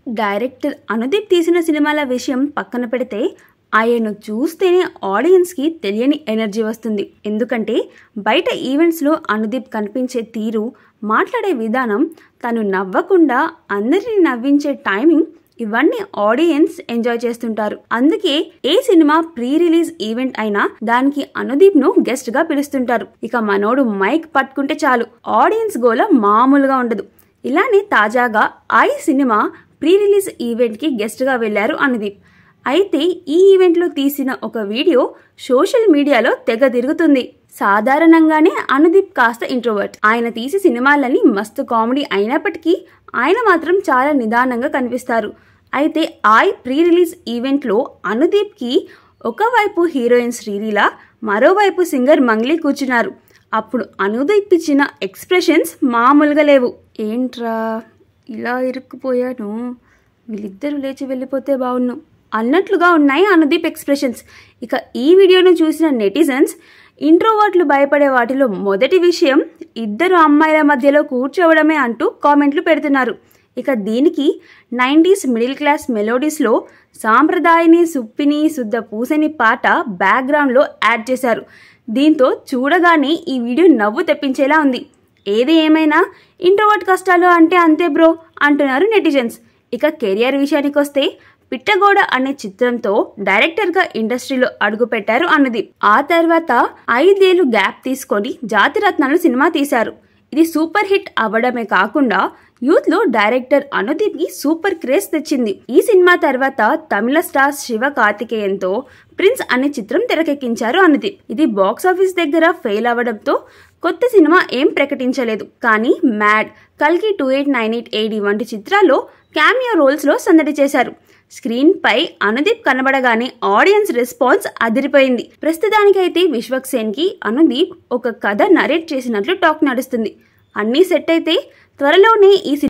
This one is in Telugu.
డైరెక్టర్ అనుదీప్ తీసిన సినిమాల విషయం పక్కన పెడితే ఆయన్ను చూస్తేనే ఆడియన్స్కి తెలియని ఎనర్జీ వస్తుంది. ఎందుకంటే బయట ఈవెంట్స్లో అనుదీప్ కనిపించే తీరు, మాట్లాడే విధానం, తను నవ్వకుండా అందరినీ నవ్వించే టైమింగ్, ఇవన్నీ ఆడియన్స్ ఎంజాయ్ చేస్తుంటారు. అందుకే ఏ సినిమా ప్రీ రిలీజ్ ఈవెంట్ అయినా దానికి అనుదీప్ ను గెస్ట్ గా పిలుస్తుంటారు. ఇక మనోడు మైక్ పట్టుకుంటే చాలు, ఆడియన్స్ గోల మామూలుగా ఉండదు. ఇలానే తాజాగా I cinema pre release event కి గెస్ట్ గా వెళ్లారు అనుదీప్. అయితే ఈ ఈవెంట్ లో తీసిన ఒక వీడియో సోషల్ మీడియాలో తెగ తిరుగుతుంది. సాధారణంగానే అనుదీప్ కాస్త ఇంట్రోవర్ట్. ఆయన తీసే సినిమాలని మస్తు కామెడీ అయినప్పటికీ ఆయన మాత్రం చాలా నిదానంగా కనిపిస్తారు. అయితే ఐ ప్రీ రిలీజ్ ఈవెంట్ లో అనుదీప్ కి ఒకవైపు హీరోయిన్ శ్రీలీల, మరోవైపు సింగర్ మంగ్లీ కూర్చున్నారు. అప్పుడు అనుదీప్ ఇచ్చిన ఎక్స్ప్రెషన్స్ మామూలుగా లేవు. ఏంట్రా ఇలా ఇరుక్కుపోయాను, వీళ్ళిద్దరూ లేచి వెళ్ళిపోతే బాగున్ను అన్నట్లుగా ఉన్నాయి అనుదీప్ ఎక్స్ప్రెషన్స్. ఇక ఈ వీడియోను చూసిన నెటిజన్స్ ఇంట్రోవర్ట్లు భయపడే వాటిలో మొదటి విషయం ఇద్దరు అమ్మాయిల మధ్యలో కూర్చోవడమే అంటూ కామెంట్లు పెడుతున్నారు. ఇక దీనికి 90s మిడిల్ క్లాస్ మెలోడీస్లో సాంప్రదాయని సుప్పిని శుద్ధ పూసని పాట బ్యాక్గ్రౌండ్లో యాడ్ చేశారు. దీంతో చూడగానే ఈ వీడియో నవ్వు తెప్పించేలా ఉంది. ఏది ఏమైనా ఇంట్రోవర్ట్ కష్టాలు అంటే అంతే బ్రో అంటున్నారు నెటిజన్స్. ఇక కెరియర్ విషయానికి వస్తే పిట్టగోడ అనే చిత్రంతో డైరెక్టర్గా ఇండస్ట్రీలో అడుగుపెట్టారు అనుదీప్. ఆ తర్వాత 5 ఏళ్లు గ్యాప్ తీసుకొని జాతిరత్నాలు సినిమా తీశారు. ఇది సూపర్ హిట్ అవ్వడమే కాకుండా యూత్ లో డైరెక్టర్ అనుదీప్ కి సూపర్ క్రేజ్ తెచ్చింది. ఈ సినిమా తర్వాత తమిళ స్టార్ శివ కార్తికేయన్తో ప్రిన్స్ అనే చిత్రం తెరకెక్కించారు అనుదీప్. ఇది బాక్సాఫీస్ దగ్గర ఫెయిల్ అవ్వడంతో కొత్త సినిమా ఏం ప్రకటించలేదు. కానీ మ్యాడ్, కల్కి 2898 AD వంటి చిత్రాల్లో క్యామియో రోల్స్ లో సందడి చేశారు. స్క్రీన్ పై అనుదీప్ కనబడగానే ఆడియన్స్ రెస్పాన్స్ అదిరిపోయింది. ప్రస్తుతానికైతే విశ్వక్ సేన్ కి అనుదీప్ ఒక కథ నరేట్ చేసినట్లు టాక్ నడుస్తుంది. అన్నీ సెట్ అయితే త్వరలోనే ఈ